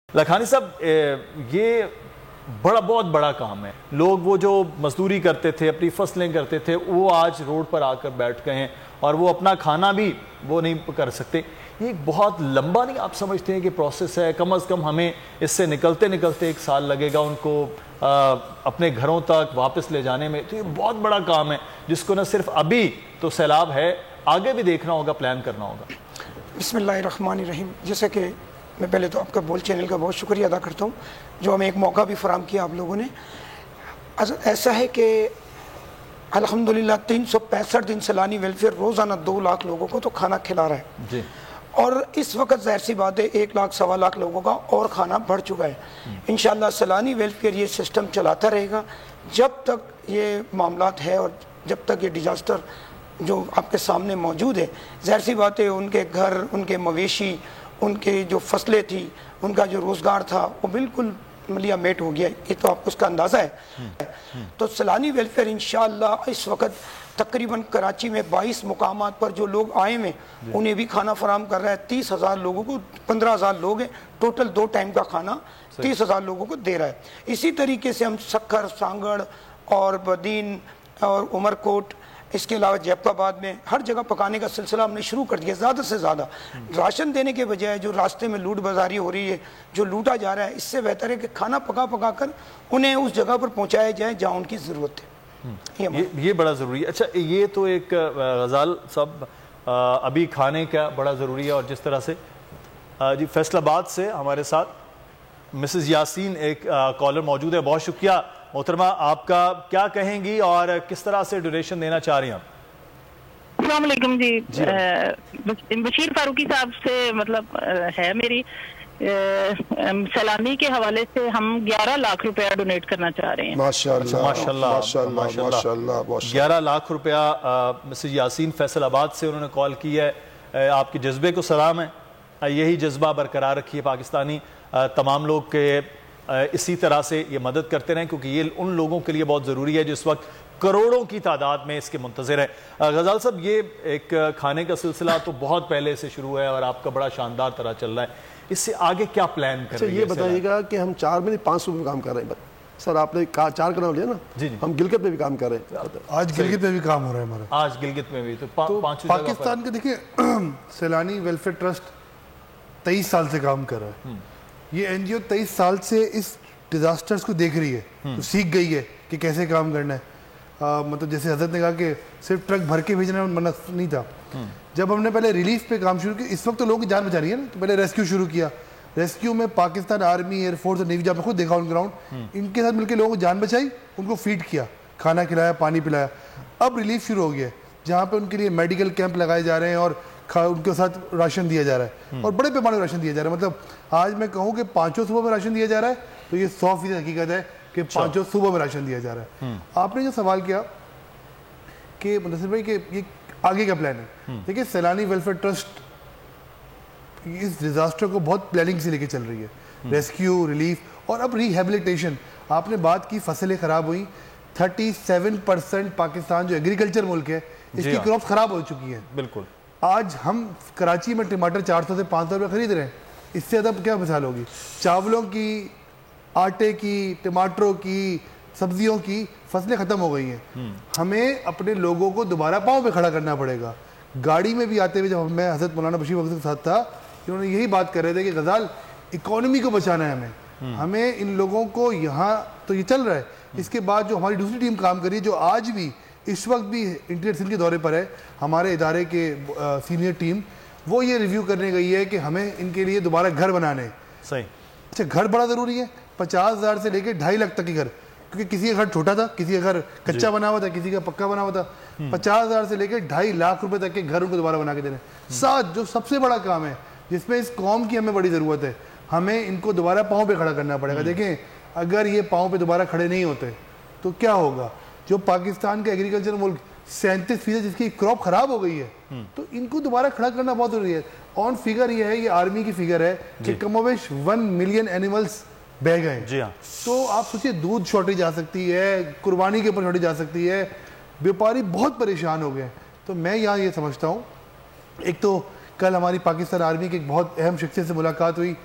लखानी साहब, ये बहुत बड़ा काम है। लोग वो जो मजदूरी करते थे, अपनी फसलें करते थे, वो आज रोड पर आकर बैठ गए हैं और वो अपना खाना भी वो नहीं कर सकते। ये बहुत लंबा नहीं आप समझते हैं कि प्रोसेस है? कम से कम हमें इससे निकलते निकलते 1 साल लगेगा उनको अपने घरों तक वापस ले जाने में। तो ये बहुत बड़ा काम है जिसको न सिर्फ अभी तो सैलाब है, आगे भी देखना होगा, प्लान करना होगा। बिस्मिल्लाहिर्रहमानिर्रहीम। जैसे कि मैं पहले तो आपका बोल चैनल का बहुत शुक्रिया अदा करता हूँ जो हमें एक मौका भी फराहम किया आप लोगों ने। ऐसा है कि अल्हम्दुलिल्लाह 365 दिन सैलानी वेलफेयर रोज़ाना 2 लाख लोगों को तो खाना खिला रहा है जी। और इस वक्त ज़ाहिर सी बात है 1 लाख सवा लाख लोगों का और खाना बढ़ चुका है। इंशाअल्लाह सैलानी वेलफेयर ये सिस्टम चलाता रहेगा जब तक ये मामलात है और जब तक ये डिज़ास्टर जो आपके सामने मौजूद है। ज़ाहिर सी बात है उनके घर, उनके मवेशी, उनके जो फसलें थी, उनका जो रोज़गार था वो बिल्कुल मलिया मेट हो गया। ये तो आपको उसका अंदाज़ा है। तो सैलानी वेलफेयर इंशाअल्लाह इस वक्त तकरीबन कराची में 22 मुकामात पर जो लोग आए हैं उन्हें भी खाना फराम कर रहा है। 30,000 लोगों को, 15,000 लोग हैं टोटल, 2 टाइम का खाना 30,000 लोगों को दे रहा है। इसी तरीके से हम सक्खर, सांगड़ और बदीन और उमरकोट, इसके अलावा जैफराबाद में हर जगह पकाने का सिलसिला हमने शुरू कर दिया। ज़्यादा से ज़्यादा राशन देने के बजाय जो रास्ते में लूट बाजारी हो रही है, जो लूटा जा रहा है, इससे बेहतर है कि खाना पका पका कर उन्हें उस जगह पर पहुँचाया जाए जहाँ उनकी ज़रूरत है। ये बड़ा ज़रूरी है। अच्छा, ये तो एक गज़ाल साहब अभी खाने का बड़ा ज़रूरी है। और जिस तरह से जी फैसलाबाद से हमारे साथ मिसेस यासीन एक कॉलर मौजूद है। बहुत शुक्रिया मोहतरमा, आपका क्या कहेंगी और किस तरह से ड्यूरेशन देना चाह रही हैं आप? अस्सलाम वालेकुम जी। बशीर फारूकी साहब से मतलब है मेरी सैलानी के हवाले से हम 11 लाख रुपया डोनेट करना चाह रहे हैं। माशाल्लाह माशाल्लाह माशाल्लाह। 11 लाख रुपया मिसेस यासीन फैसलाबाद से उन्होंने कॉल की है। आपके जज्बे को सलाम है। यही जज्बा बरकरार रखिए। पाकिस्तानी तमाम लोग के इसी तरह से ये मदद करते रहें क्योंकि ये उन लोगों के लिए बहुत ज़रूरी है जिस वक्त करोड़ों की तादाद में इसके मुंतज़िर है। गज़ाल साहब, ये एक खाने का सिलसिला तो बहुत पहले से शुरू है और आपका बड़ा शानदार तरह चल रहा है। इससे आगे क्या प्लान कर रहे हैं? ये बताइएगा कि हम 4 में 5 सूबे में काम कर रहे हैं। सर आपने 4 का नाम लिया ना जी। हम गिलगित में भी काम कर रहे हैं। आज गिलगित में भी काम हो रहा है हमारा। आज गिलगित में भी तो पाकिस्तान के देखिए सैलानी वेलफेयर ट्रस्ट 23 साल से काम कर रहा है। ये एनजीओ 23 साल से इस डिजास्टर्स को देख रही है, तो सीख गई है कि कैसे काम करना है। मतलब जैसे हजरत ने कहा कि सिर्फ ट्रक भर के भेजना मना नहीं था। जब हमने पहले रिलीफ पे काम शुरू किया, इस वक्त तो लोगों की जान बचा रही है ना, तो पहले रेस्क्यू शुरू किया। रेस्क्यू में पाकिस्तान आर्मी, एयरफोर्स और नेवी, जब खुद देखा ऑन ग्राउंड, इनके साथ मिलकर लोगों को जान बचाई, उनको फीड किया, खाना खिलाया, पानी पिलाया। अब रिलीफ शुरू हो गया जहाँ पे उनके लिए मेडिकल कैंप लगाए जा रहे हैं और उनके साथ राशन दिया जा रहा है और बड़े पैमाने पर राशन दिया जा रहा है। मतलब आज मैं कहूँ कि 5 सुबह में राशन दिया जा रहा है तो ये 100% हकीकत है कि 5 सुबह में राशन दिया जा रहा है। आपने जो सवाल किया कि मुदस्सिर भाई कि ये आगे का प्लान है, देखिए सैलानी वेलफेयर ट्रस्ट इस डिजास्टर को बहुत प्लानिंग से लेके चल रही है। रेस्क्यू, रिलीफ और अब रिहेबिलिटेशन। आपने बात की फसलें खराब हुई, 37% पाकिस्तान जो एग्रीकल्चर मुल्क है इसकी क्रॉप खराब हो चुकी है। बिल्कुल। आज हम कराची में टमाटर 400 से 500 रुपये खरीद रहे हैं, इससे ज़्यादा क्या मिसाल होगी? चावलों की, आटे की, टमाटरों की, सब्जियों की फसलें ख़त्म हो गई हैं। हमें अपने लोगों को दोबारा पाँव पे खड़ा करना पड़ेगा। गाड़ी में भी आते हुए जब मैं हज़रत मौलाना बशीर वक्त के साथ था, उन्होंने यही बात कर रहे थे कि गज़ाल इकोनॉमी को बचाना है हमें इन लोगों को, यहाँ तो ये चल रहा है। इसके बाद जो हमारी दूसरी टीम काम कर रही है, जो आज भी इस वक्त भी इंटीरियर सिंध के दौरे पर है, हमारे इदारे के सीनियर टीम, वो ये रिव्यू करने गई है कि हमें इनके लिए दोबारा घर बनाने। सही। अच्छा, घर बड़ा ज़रूरी है। 50,000 से लेकर 2.5 लाख तक के घर, क्योंकि किसी का घर छोटा था, किसी का घर कच्चा बना हुआ था, किसी का पक्का बना हुआ था। 50,000 से लेकर 2.5 लाख रुपए तक के घर उनको दोबारा बना के देने। साथ जो सबसे बड़ा काम है जिसमें इस कौम की हमें बड़ी ज़रूरत है, हमें इनको दोबारा पाँव पे खड़ा करना पड़ेगा। देखें, अगर ये पाँव पे दोबारा खड़े नहीं होते तो क्या होगा? जो पाकिस्तान का एग्रीकल्चर मुल्क 37% जिसकी क्रॉप खराब हो गई है, तो इनको दोबारा खड़ा करना बहुत जरूरी है। ऑन फिगर ये है, ये आर्मी की फिगर है कि कमोवेश 1 मिलियन एनिमल्स बह गए। जी हाँ। तो आप सोचिए, दूध शॉर्टेज आ सकती है, कुर्बानी के ऊपर शॉर्टेज आ सकती है, व्यापारी बहुत परेशान हो गए। तो मैं यहाँ ये समझता हूँ, एक तो कल हमारी पाकिस्तान आर्मी की एक बहुत अहम शख्सियत से मुलाकात हुई,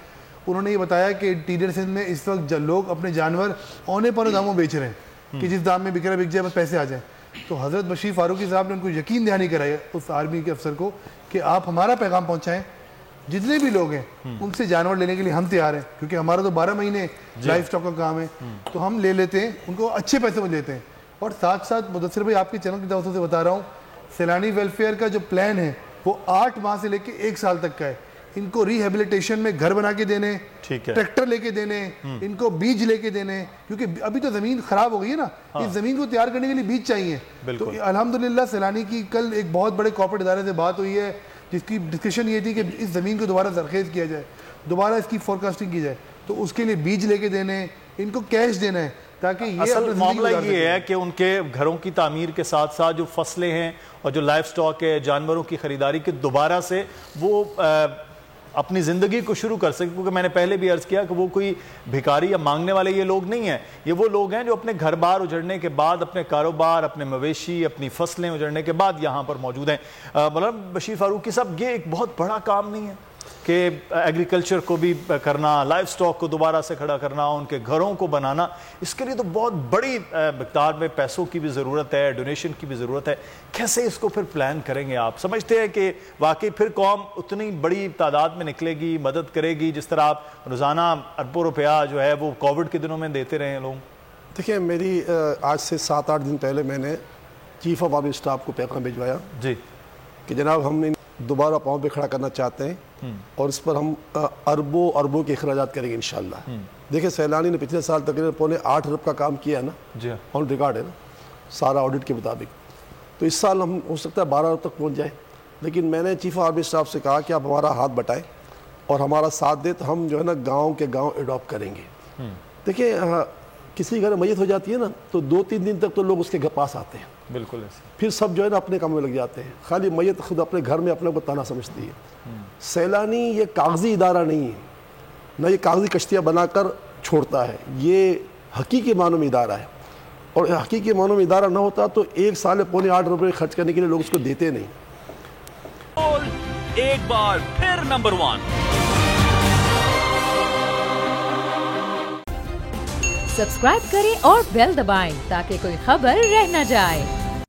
उन्होंने ये बताया कि इंटीरियर सिंध में इस वक्त लोग अपने जानवर औने पौने दामों बेच रहे हैं कि जिस दाम में बिक रहा बिक जाए, बस पैसे आ जाए। तो हज़रत बशीर फारूकी साहब ने उनको यकीन दहानी कराई उस आर्मी के अफसर को कि आप हमारा पैगाम पहुँचाएँ, जितने भी लोग हैं उनसे जानवर लेने के लिए हम तैयार हैं, क्योंकि हमारा तो 12 महीने लाइफ स्टॉक का काम है, तो हम ले लेते हैं, उनको अच्छे पैसे में लेते हैं। और साथ साथ मुदस्सिर भाई आपके चैनल की तरफ से बता रहा हूँ, सैलानी वेलफेयर का जो प्लान है वो 8 माह से लेके 1 साल तक का है। इनको रिहेबिलिटेशन में घर बना के देने, ट्रैक्टर लेके देने, इनको बीज लेके देने, क्योंकि अभी तो जमीन खराब हो गई है ना, इस जमीन को तैयार करने के लिए बीज चाहिए। तो अल्हम्दुलिल्लाह सैलानी की कल एक बहुत बड़े कॉर्पोरेट इदारे से बात हुई है, जिसकी डिस्कशन ये थी कि इस ज़मीन को दोबारा जरखेज़ किया जाए, दोबारा इसकी फोरकास्टिंग की जाए। तो उसके लिए बीज लेके देने, इनको कैश देना है, ताकि ये असल मामला ये है कि उनके घरों की तामीर के साथ साथ जो फसलें हैं और जो लाइफ स्टॉक है, जानवरों की ख़रीदारी के दोबारा से वो अपनी ज़िंदगी को शुरू कर सके। क्योंकि मैंने पहले भी अर्ज़ किया कि वो कोई भिखारी या मांगने वाले ये लोग नहीं हैं, ये वो लोग हैं जो अपने घर बार उजड़ने के बाद, अपने कारोबार, अपने मवेशी, अपनी फसलें उजड़ने के बाद यहाँ पर मौजूद हैं। मतलब बशीर फारूकी साहब, ये एक बहुत बड़ा काम नहीं है कि एग्रीकल्चर को भी करना, लाइफ स्टॉक को दोबारा से खड़ा करना, उनके घरों को बनाना, इसके लिए तो बहुत बड़ी मिक़दार में पैसों की भी ज़रूरत है, डोनेशन की भी ज़रूरत है। कैसे इसको फिर प्लान करेंगे आप? समझते हैं कि वाकई फिर कौम उतनी बड़ी तादाद में निकलेगी, मदद करेगी, जिस तरह आप रोज़ाना अरबों रुपया जो है वो कोविड के दिनों में देते रहे लोग? देखिए, मेरी आज से 7-8 दिन पहले मैंने चीफ ऑफ आर्मी स्टाफ को पैगाम भिजवाया जी कि जनाब हम दोबारा पाँव पे खड़ा करना चाहते हैं और इस पर हम अरबों के अखराजात करेंगे इंशाल्लाह। देखिए, सैलानी ने पिछले साल तकरीबन 8.25 अरब का काम किया है ना जी, ऑन रिकॉर्ड है ना सारा ऑडिट के मुताबिक। तो इस साल हम हो सकता है 12 अरब तक पहुंच जाए। लेकिन मैंने चीफ ऑफ आर्मी स्टाफ से कहा कि आप हमारा हाथ बटाएं और हमारा साथ दें, तो हम जो है ना गाँव के गाँव एडॉप्ट करेंगे। देखिए, किसी घर मैयत हो जाती है ना, तो 2-3 दिन तक तो लोग उसके घर पास आते हैं, बिल्कुल ऐसे। फिर सब जो है ना अपने काम में लग जाते हैं, खाली मैयत खुद अपने घर में अपने को ताना समझती है। सैलानी ये कागजी इदारा नहीं है, ना ये कागजी कश्तियाँ बनाकर छोड़ता है, ये हकीकी मानों में इदारा है। और हकीकी मानों में इदारा ना होता तो 1 साल में 8.25 रुपये खर्च करने के लिए लोग उसको देते नहीं। एक बार फिर नंबर 1 सब्सक्राइब करें और बेल दबाएं ताकि कोई खबर रह न जाए।